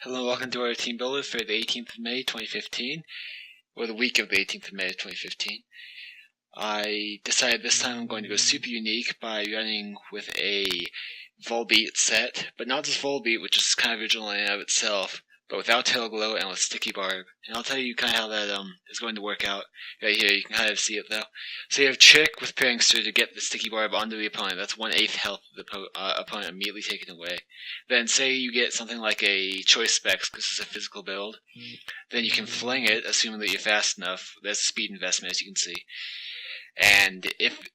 Hello, welcome to our team builder for the 18th of May 2015, or the week of the 18th of May 2015. I decided this time I'm going to go super unique by running with a Volbeat set, but not just Volbeat, which is kind of original in and of itself, but without tail glow and with sticky barb. And I'll tell you kind of how that is going to work out. Right here, you can kind of see it though. So you have Chick with Prankster to get the sticky barb onto the opponent. That's 1/8 health of the opponent immediately taken away. Then say you get something like a Choice Specs, because it's a physical build. Then you can fling it, assuming that you're fast enough. There's a speed investment, as you can see. And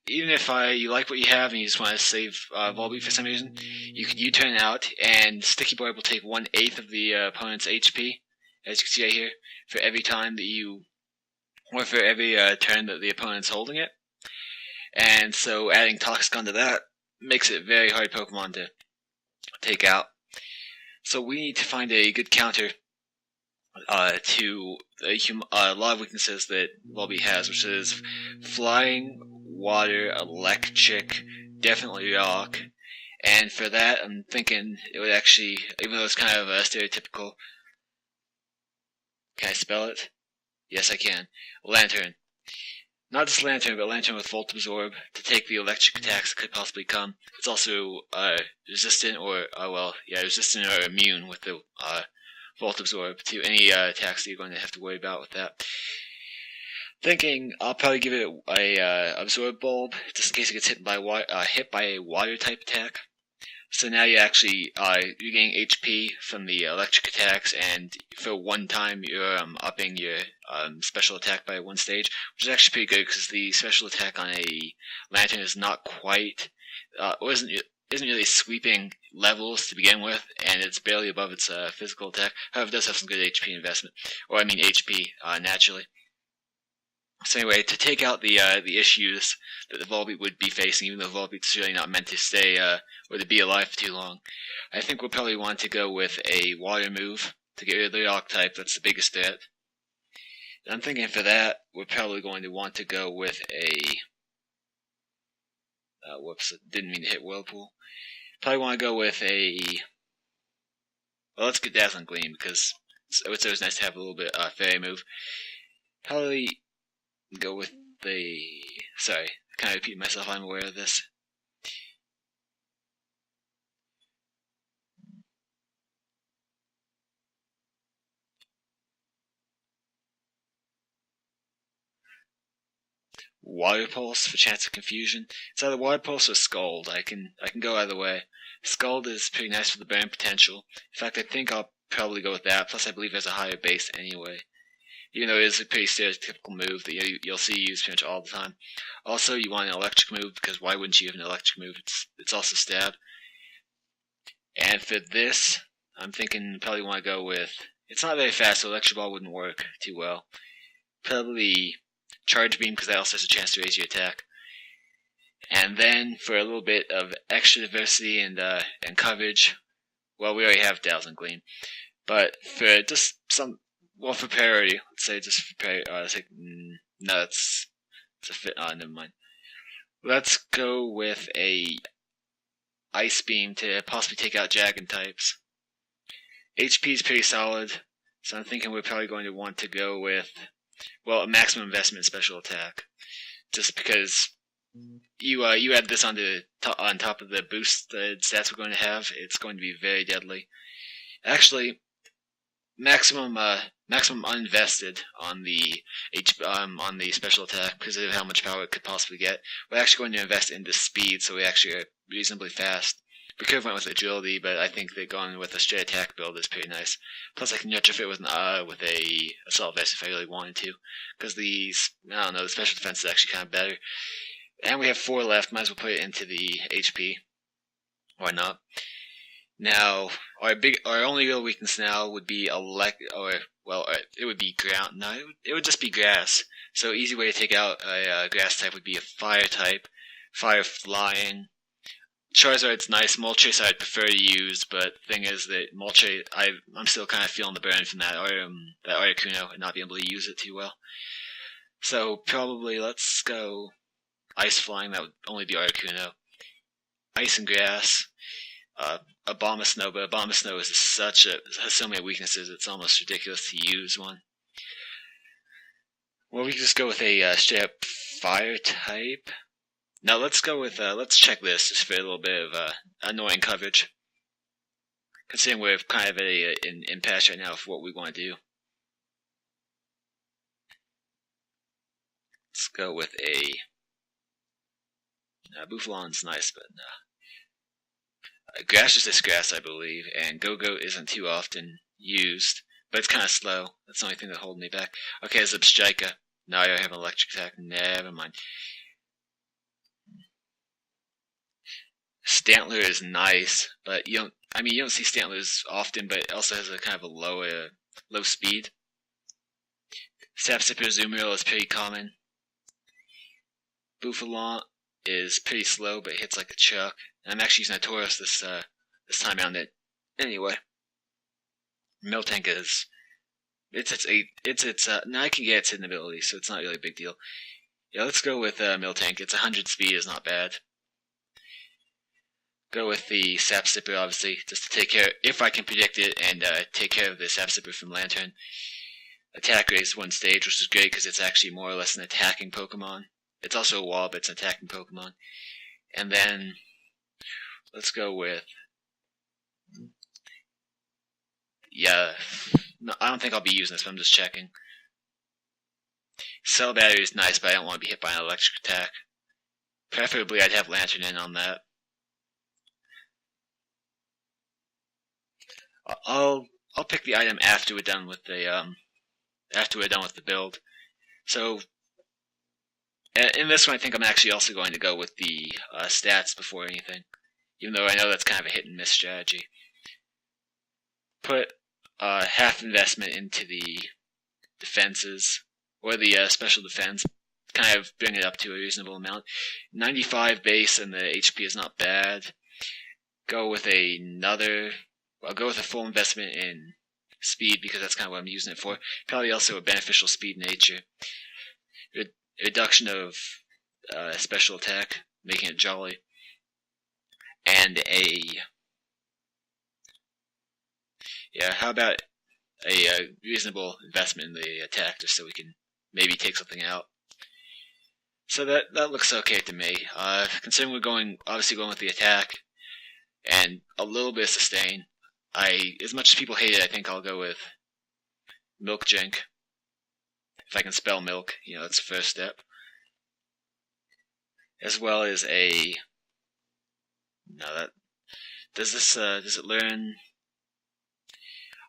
even if you like what you have and you just want to save Volbeat for some reason, you can U-turn out, and Sticky Barb will take 1/8 of the opponent's HP, as you can see right here, for every time that or for every turn that the opponent's holding it. And so adding Toxic onto that makes it very hard Pokemon to take out. So we need to find a good counter to a lot of weaknesses that Volbeat has, which is flying, water, electric, definitely rock. And for that, I'm thinking it would actually, even though it's kind of stereotypical, can I spell it? Yes, I can. Lantern. Not just Lantern, but Lantern with Volt Absorb to take the electric attacks that could possibly come. It's also resistant resistant or immune with the Volt Absorb to any attacks that you're going to have to worry about with that. Thinking I'll probably give it a Absorb Bulb just in case it gets hit by a water type attack. So now you actually you're getting HP from the electric attacks, and for one time you're upping your special attack by 1 stage, which is actually pretty good because the special attack on a Lantern is not quite isn't really sweeping levels to begin with, and it's barely above its physical attack. However, it does have some good HP investment, or I mean HP naturally. So anyway, to take out the issues that the Volbeat would be facing, even though Volbeat's really not meant to stay or to be alive for too long, I think we'll probably want to go with a water move to get rid of the rock type. That's the biggest threat. And I'm thinking for that, we're probably going to want to go with a whoops, didn't mean to hit Whirlpool. Probably want to go with well, let's get Dazzling Gleam, because it's always nice to have a little bit fairy move. Probably go with sorry, kind of repeating myself, I'm aware of this. Water Pulse for chance of confusion. It's either Water Pulse or Scald. I can go either way. Scald is pretty nice for the burn potential. In fact, I think I'll probably go with that. Plus, I believe it has a higher base anyway. Even though it is a pretty stereotypical move that you'll see used pretty much all the time. Also, you want an electric move, because why wouldn't you have an electric move? It's also stab. And for this, I'm thinking probably want to go with, it's not very fast, so Electric Ball wouldn't work too well. Probably Charge Beam, because that also has a chance to raise your attack. And then for a little bit of extra diversity and coverage, well, we already have Dazzling Gleam, but for just for priority, let's say just for priority, no, it's a fit. Never mind. Let's go with a Ice Beam to possibly take out Dragon types. HP is pretty solid, so I'm thinking we're probably going to want to go with, well, a maximum investment special attack, just because you add this on top of the boosted stats we're going to have, it's going to be very deadly. Actually, maximum uninvested on the special attack because of how much power it could possibly get. We're actually going to invest into speed, so we actually are reasonably fast. We could have went with agility, but I think that going with a straight attack build is pretty nice. Plus, I can retrofit with a assault vest if I really wanted to, because the special defense is actually kind of better. And we have 4 left. Might as well put it into the HP. Why not? Now, our only real weakness now would be it would be ground. No, it would just be grass. So easy way to take out a grass type would be a fire type, fire flying. Charizard's nice. Moltres I'd prefer to use, but the thing is that Moltres, I'm still kind of feeling the burn from that Articuno and not being able to use it too well. So probably let's go Ice Flying. That would only be Articuno. Ice and Grass. Abomasnow, but Abomasnow has so many weaknesses, it's almost ridiculous to use one. Well, we can just go with a straight up fire type. Now let's go with, let's check this just for a little bit of annoying coverage. Considering we're kind of at an impasse right now for what we want to do. Let's go with a... Bouffalin's nice, but Grass is this grass, I believe, and Go-Go isn't too often used, but it's kind of slow. That's the only thing that holds me back. Okay, Zebstrika. Now I have an electric attack. Never mind. Stantler is nice, but you don't see Stantlers often, but it also has a kind of a low speed. Sapsipper Azumarill is pretty common. Bouffalant is pretty slow, but hits like a truck. And I'm actually using a Tauros this time out. Anyway, Miltank is now I can get its hidden ability, so it's not really a big deal. Yeah, let's go with Miltank. It's 100 speed is not bad. Go with the Sapsipper, obviously, just to take care, if I can predict it, and take care of the Sapsipper from Lantern. Attack rate is 1 stage, which is great because it's actually more or less an attacking Pokemon. It's also a wall, but it's an attacking Pokemon. And then, let's go with... Yeah, no, I don't think I'll be using this, but I'm just checking. Cell Battery is nice, but I don't want to be hit by an electric attack. Preferably, I'd have Lantern in on that. I'll pick the item after we're done with the build. So in this one, I think I'm actually also going to go with the stats before anything, even though I know that's kind of a hit and miss strategy. Put half investment into the defenses or the special defense, kind of bring it up to a reasonable amount. 95 base and the HP is not bad. Go with I'll go with a full investment in speed because that's kind of what I'm using it for. Probably also a beneficial speed nature. Reduction of special attack, making it jolly. And how about a reasonable investment in the attack just so we can maybe take something out. So that looks okay to me. Considering we're obviously going with the attack and a little bit of sustain, as much as people hate it, I think I'll go with Milkjink. If I can spell milk, that's the first step. As well as does it learn?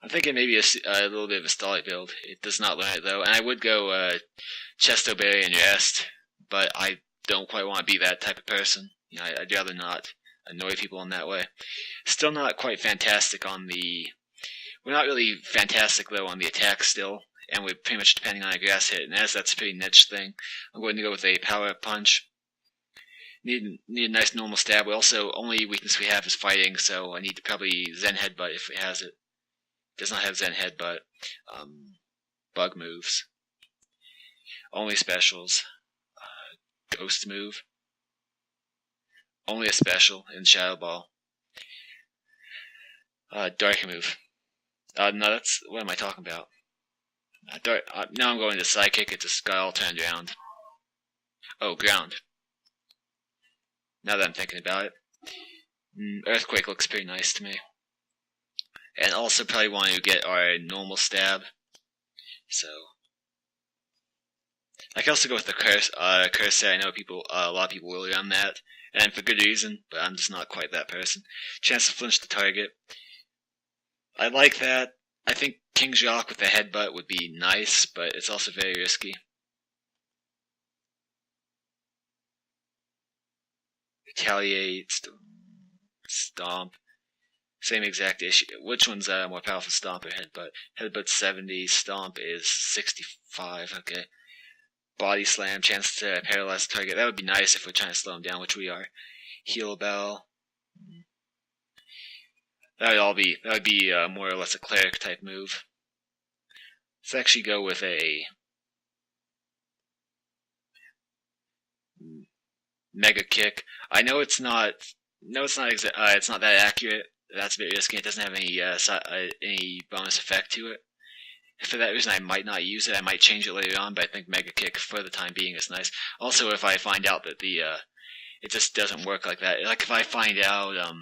I'm thinking maybe a little bit of a Starlight build. It does not learn it though, and I would go Chesto Berry and Rest, but I don't quite want to be that type of person. I'd rather not annoy people in that way. Still not quite fantastic on we're not really fantastic though on the attack still, and we're pretty much depending on a grass hit, and as that's a pretty niche thing, I'm going to go with a Power Up Punch. Need a nice normal stab. Only weakness we have is fighting, so I need to probably Zen Headbutt if it has it. It does not have Zen Headbutt. Bug moves. Only specials. Ghost move. Only a special in Shadow Ball. Dark move. No, what am I talking about? Now I'm going to Psychic. It's just got all turned around. Oh, Ground. Now that I'm thinking about it. Earthquake looks pretty nice to me. And also probably want to get our normal stab. So I can also go with the Curse. Curse. I know a lot of people will run that, and for good reason. But I'm just not quite that person. Chance to flinch the target. I like that. I think King Jacques with the headbutt would be nice, but it's also very risky. Retaliate, Stomp. Same exact issue. Which one's more powerful, Stomp or Headbutt? Headbutt 70, Stomp is 65, okay. Body Slam, chance to paralyze the target. That would be nice if we're trying to slow him down, which we are. Heal Bell. That would be more or less a cleric type move. Let's actually go with a Mega Kick. I know it's not that accurate, that's a bit risky. It doesn't have any bonus effect to it. For that reason, I might not use it. I might change it later on, but I think Mega Kick for the time being is nice. Also, if I find out that it just doesn't work like that. Like if I find out that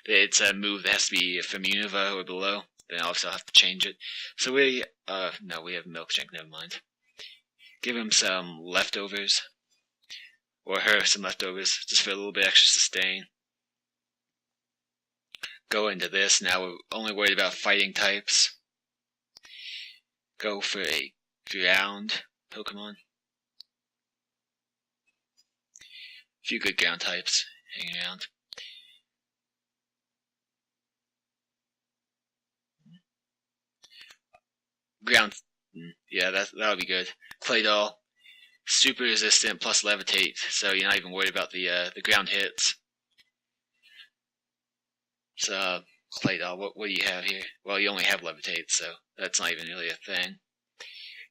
it's a move that has to be from Unova or below, then obviously I'll have to change it. So we have Milkshake. Never mind. Give him some leftovers, or her some leftovers, just for a little bit extra sustain. Go into this. Now we're only worried about fighting types. Go for a ground Pokemon. A few good ground types hanging around. Ground, yeah, that'll be good. Claydol, super resistant plus levitate, so you're not even worried about the ground hits. So Claydol, what do you have here? Well, you only have levitate, so that's not even really a thing.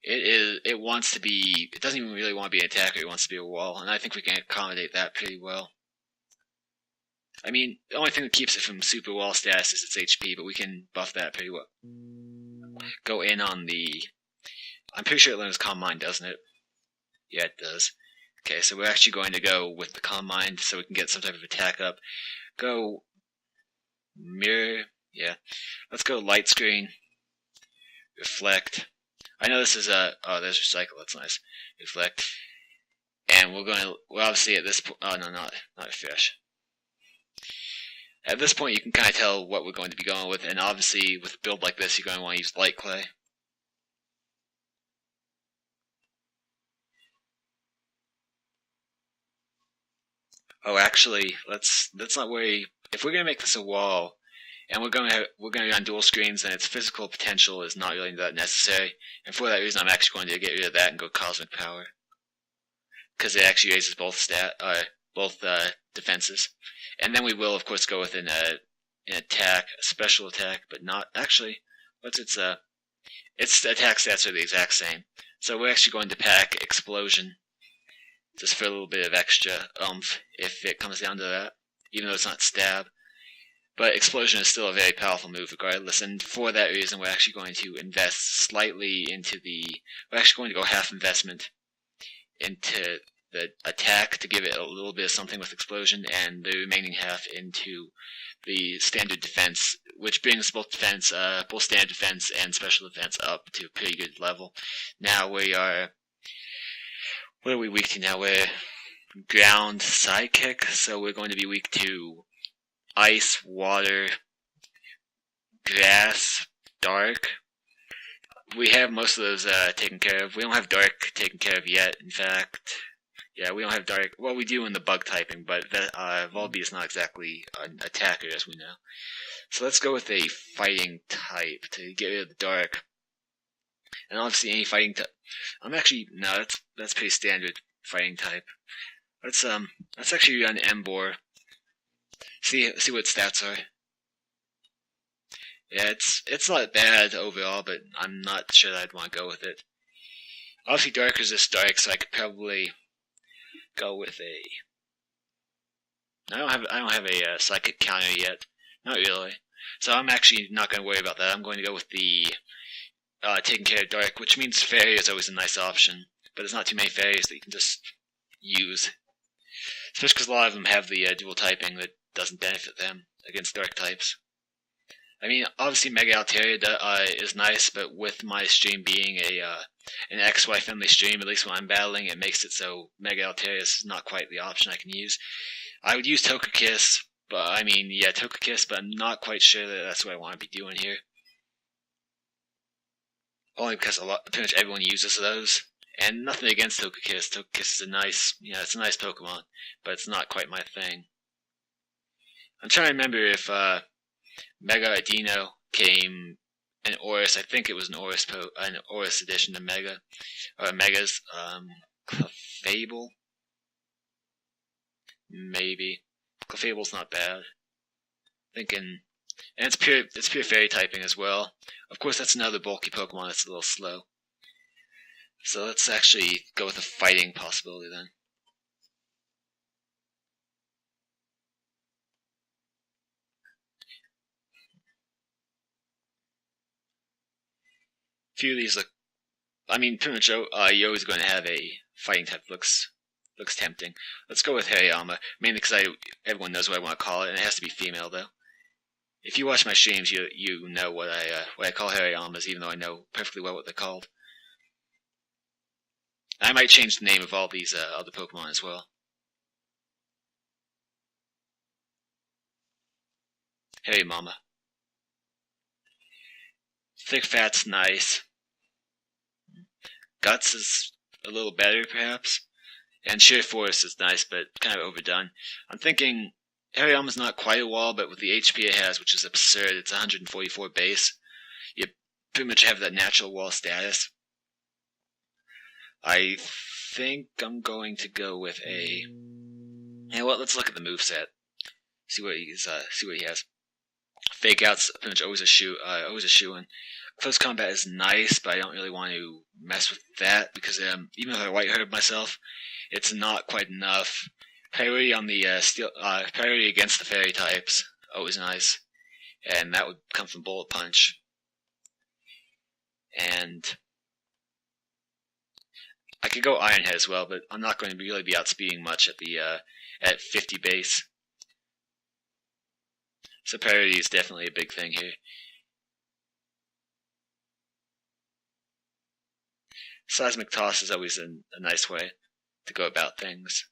It wants to be. It doesn't even really want to be an attacker. It wants to be a wall, and I think we can accommodate that pretty well. I mean, the only thing that keeps it from super wall status is its HP, but we can buff that pretty well. Go in on the. I'm pretty sure it learns Calm Mind, doesn't it? Yeah, it does. Okay, so we're actually going to go with the Calm Mind so we can get some type of attack up. Go Mirror. Yeah, let's go Light Screen. Reflect. I know this is there's Recycle, that's nice. Reflect. And we're obviously at this point, oh no, not Fish. At this point you can kind of tell what we're going to be going with, and obviously with a build like this you're going to want to use Light Clay. Oh, actually, let's not worry. If we're going to make this a wall, and we're going to be on dual screens, and its physical potential is not really that necessary. And for that reason, I'm actually going to get rid of that and go Cosmic Power, because it actually raises both defenses. And then we will, of course, go with an attack, a special attack, but not actually. What's its attack stats are the exact same. So we're actually going to pack Explosion, just for a little bit of extra oomph, if it comes down to that, even though it's not Stab. But Explosion is still a very powerful move regardless, and for that reason we're actually going to invest slightly into we're actually going to go half investment into the attack to give it a little bit of something with Explosion, and the remaining half into the standard defense, which brings both standard defense and special defense up to a pretty good level. Now what are we weak to now? We're ground sidekick, so we're going to be weak to ice, water, grass, dark. We have most of those taken care of. We don't have dark taken care of yet. In fact, yeah, we don't have dark. Well, we do in the bug typing, but Volbeat is not exactly an attacker, as we know. So let's go with a fighting type to get rid of the dark. And obviously, any fighting type. That's pretty standard fighting type. Let's actually run Emboar. See what stats are. Yeah, it's not bad overall, but I'm not sure that I'd want to go with it. Obviously, dark resist dark, so I could probably go with I don't have a psychic counter yet, not really. So I'm actually not going to worry about that. I'm going to go with the taking care of dark, which means fairy is always a nice option, but there's not too many fairies that you can just use, especially because a lot of them have the dual typing that doesn't benefit them against dark types. I mean, obviously Mega Altaria is nice, but with my stream being an XY friendly stream, at least when I'm battling, it makes it so Mega Altaria is not quite the option I can use. I would use Togekiss, but Togekiss, but I'm not quite sure that that's what I want to be doing here. Only because pretty much everyone uses those, and nothing against Togekiss. Togekiss is it's a nice Pokemon, but it's not quite my thing. I'm trying to remember if Mega Adino came an Oris. I think it was an Oris edition to Mega, or Megas. Clefable, maybe. Clefable's not bad. Thinking, and it's pure fairy typing as well. Of course, that's another bulky Pokemon that's a little slow. So let's actually go with a fighting possibility then. few of these look. I mean, pretty much you're always going to have a fighting type looks tempting. Let's go with Hariyama, mainly because everyone knows what I want to call it, and it has to be female though. If you watch my streams, you know what I call Hariyamas, even though I know perfectly well what they're called. I might change the name of all these other Pokemon as well. Hariyama. Thick Fat's nice. Guts is a little better, perhaps. And Sheer Force is nice, but kind of overdone. I'm thinking Hariyama's not quite a wall, but with the HP it has, which is absurd, it's 144 base, you pretty much have that natural wall status. I think I'm going to go with a. Hey, well, let's look at the moveset. See what he has. Fake Out's pretty much always a shoe-in. Close combat is nice, but I don't really want to mess with that because even though I white herded myself, it's not quite enough. Priority on the priority against the fairy types, always nice, and that would come from Bullet Punch. And I could go Iron Head as well, but I'm not going to really be outspeeding much at the at 50 base. So parity is definitely a big thing here. Seismic Toss is always a nice way to go about things.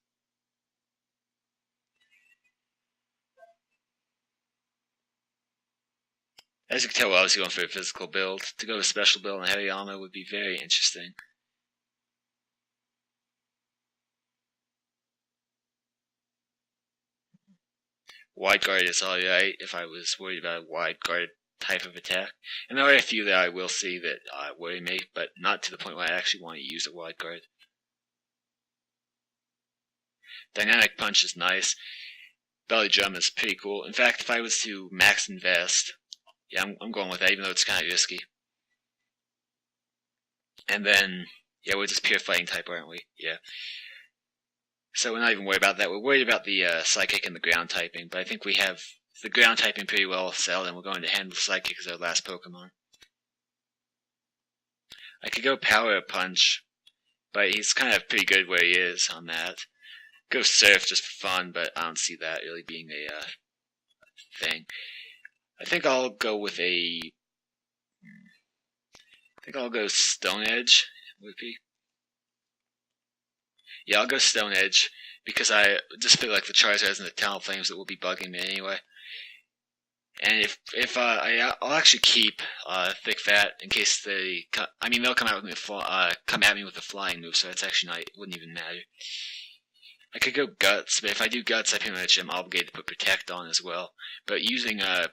As you can tell, we're obviously going for a physical build. To go to a special build on Hariyama would be very interesting. Wide guard is alright if I was worried about a wide guard type of attack. And there are a few that I will see that worry me, but not to the point where I actually want to use a wide guard. Dynamic Punch is nice. Belly Drum is pretty cool. In fact, if I was to max invest, yeah, I'm going with that, even though it's kind of risky. And then, yeah, we're just pure fighting type, aren't we? Yeah. So we're not even worried about that. We're worried about the Psychic and the ground typing, but I think we have the ground typing pretty well settled, and we're going to handle Psychic as our last Pokemon. I could go Power Punch, but he's kind of pretty good where he is on that. Go Surf just for fun, but I don't see that really being a thing. I think I'll go with a. I think I'll go Stone Edge. Would it be? Yeah, I'll go Stone Edge because I just feel like the Charizards and the Talonflames that will be bugging me anyway. And I'll actually keep Thick Fat in case they. I mean, they'll come at me with a flying move, so it's actually not. It wouldn't even matter. I could go Guts, but if I do Guts, I pretty much am obligated to put Protect on as well. But using the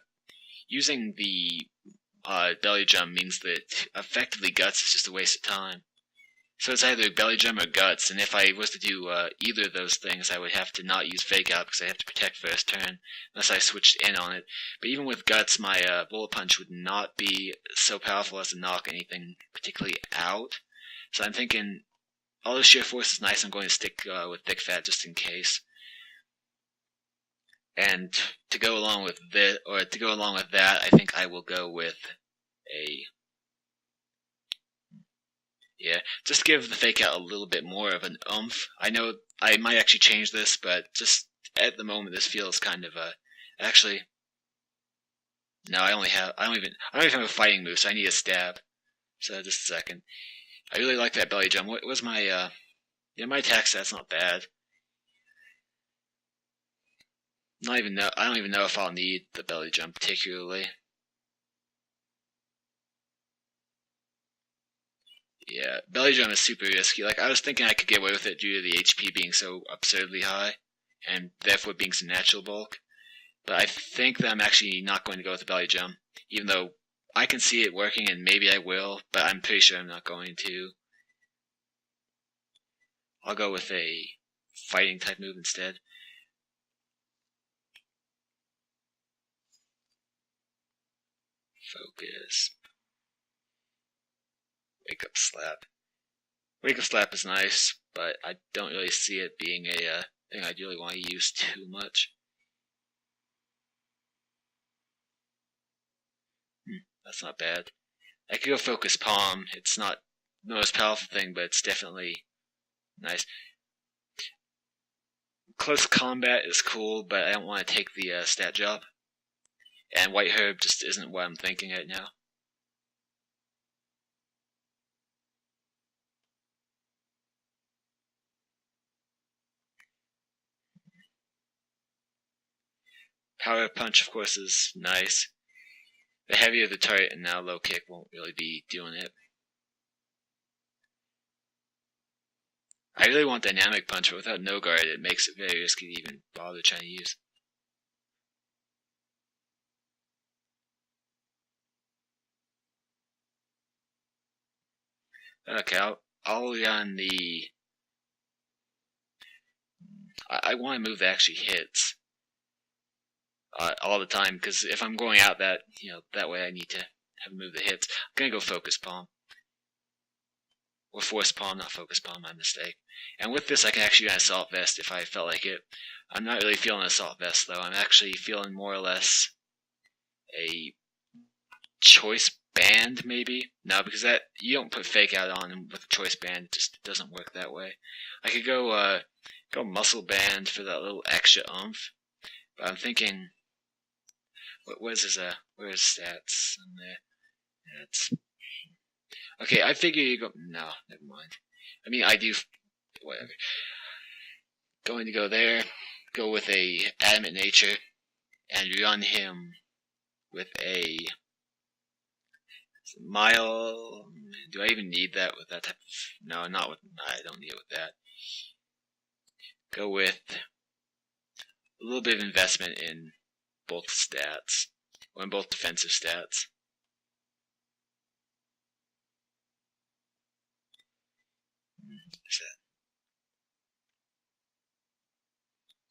Belly Drum means that effectively Guts is just a waste of time. So it's either Belly Drum or Guts, and if I was to do either of those things, I would have to not use Fake Out because I have to Protect first turn, unless I switched in on it. But even with Guts, my Bullet Punch would not be so powerful as to knock anything particularly out. So I'm thinking, although Sheer Force is nice, I'm going to stick with Thick Fat just in case. And to go along with that, I think I will go with a. Yeah, just to give the Fake Out a little bit more of an oomph. I know I might actually change this, but just at the moment, this feels kind of actually. No, I don't even have a fighting move, so I need a stab. So just a second. I really like that Belly Drum. What was my yeah, my attack stat's not bad. I don't even know if I'll need the Belly Drum particularly. Yeah, Belly Drum is super risky. Like, I was thinking I could get away with it due to the HP being so absurdly high, and therefore being some natural bulk. But I think that I'm actually not going to go with the Belly Drum, even though I can see it working, and maybe I will, but I'm pretty sure I'm not going to. I'll go with a fighting type move instead. Focus. Wake Up Slap. Wake Up Slap is nice, but I don't really see it being a thing I really want to use too much. That's not bad. I could go Focus Palm. It's not the most powerful thing, but it's definitely nice. Close Combat is cool, but I don't want to take the stat job. And White Herb just isn't what I'm thinking right now. Power Punch, of course, is nice. The heavier the target and now low kick won't really be doing it. I really want Dynamic Punch, but without No Guard, it makes it very risky to even bother trying to use. Okay, I'll on the. I want to move that actually hits all the time, because if I'm going out that way, I need to have a move that hits. I'm gonna go Focus Palm. Or Force Palm, not Focus Palm, my mistake. And with this, I can actually get an Assault Vest if I felt like it. I'm not really feeling an Assault Vest, though. I'm actually feeling more or less a Choice Band, maybe? No, because that you don't put Fake Out on with a Choice Band. It just doesn't work that way. I could go Muscle Band for that little extra oomph. But I'm thinking, where's his stats in there? That's okay. I figure you go. No, never mind. I mean, I do. Whatever. Going to go there. Go with a Adamant Nature, and run him with a Mile. Do I even need that with that type of? No, not with. I don't need it with that. Go with a little bit of investment in both stats, or in both defensive stats.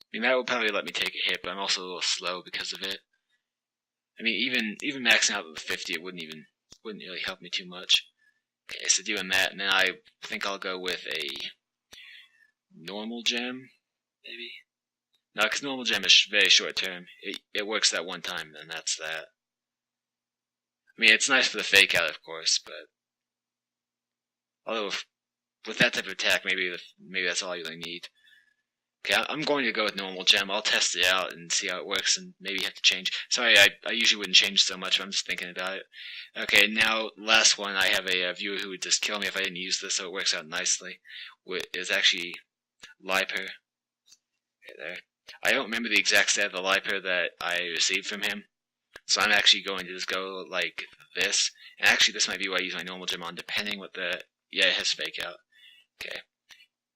I mean, that would probably let me take a hit, but I'm also a little slow because of it. I mean, even maxing out with the 50, it wouldn't really help me too much. Okay, so doing that, and then I think I'll go with a Normal Gem, maybe. No, because Normal Gem is very short term. It works that one time, and that's that. I mean, it's nice for the Fake Out, of course, but although with that type of attack, maybe that's all you really need. Okay, I'm going to go with Normal Gem. I'll test it out and see how it works, and maybe have to change. Sorry, I usually wouldn't change so much, but I'm just thinking about it. Okay, now, last one, I have a viewer who would just kill me if I didn't use this, so it works out nicely. It's actually Liper. Okay, there. I don't remember the exact stat of the Liper that I received from him, so I'm actually going to just go like this. And actually, this might be why I use my Normal Gem on, depending what the... Yeah, it has Fake Out. Okay.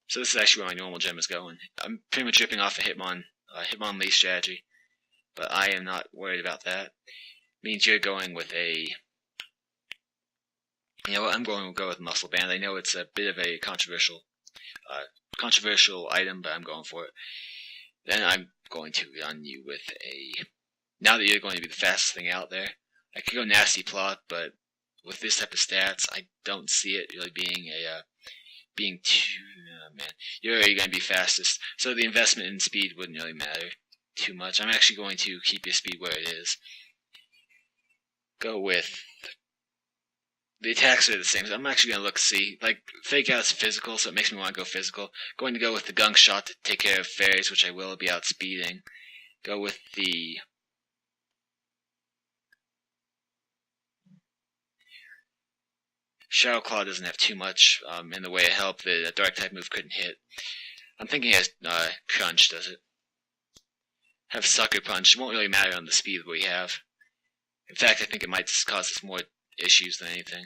So this is actually where my Normal Gem is going. I'm pretty much ripping off a Hitmonlee strategy, but I am not worried about that. It means you're going with a... You know what, I'm going to go with Muscle Band. I know it's a bit of a controversial item, but I'm going for it. Then I'm going to run you with a... Now that you're going to be the fastest thing out there, I could go Nasty Plot, but with this type of stats, I don't see it really being too... man, you're already going to be fastest, so the investment in speed wouldn't really matter too much. I'm actually going to keep your speed where it is. Go with... The attacks are the same, so I'm actually going to see. Like, Fake Out's physical, so it makes me want to go physical. Going to go with the Gunk Shot to take care of fairies, which I will be outspeeding. Go with the... Shadow Claw doesn't have too much in the way of help. The Dark type move couldn't hit. I'm thinking as Crunch does it. Have Sucker Punch. It won't really matter on the speed that we have. In fact, I think it might cause us more issues than anything.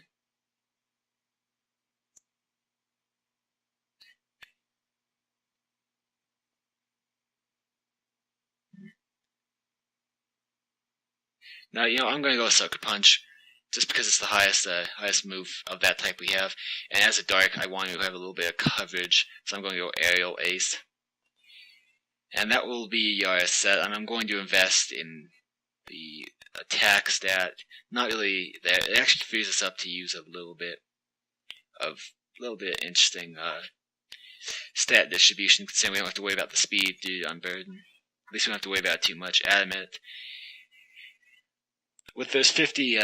Now, I'm going to go with Sucker Punch, just because it's the highest move of that type we have. And as a Dark, I want to have a little bit of coverage, so I'm going to go Aerial Ace. And that will be our set, and I'm going to invest in the attack stat. Not really that. It actually frees us up to use a little bit interesting stat distribution, considering we don't have to worry about the speed due to Unburden. At least we don't have to worry about it too much. Adamant. With those 50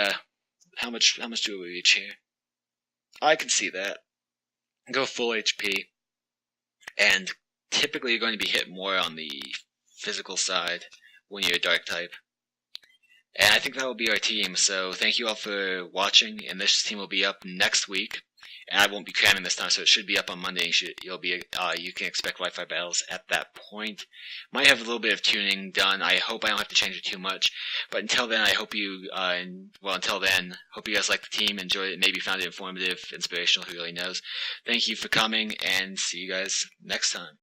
how much do we reach here? I can see that. Go full HP, and typically you're going to be hit more on the physical side when you're a dark type. And I think that will be our team, so thank you all for watching, and this team will be up next week. And I won't be cramming this time, so it should be up on Monday. You can expect Wi-Fi battles at that point. Might have a little bit of tuning done. I hope I don't have to change it too much. But until then, I hope you, hope you guys liked the team, enjoyed it, maybe found it informative, inspirational, who really knows. Thank you for coming, and see you guys next time.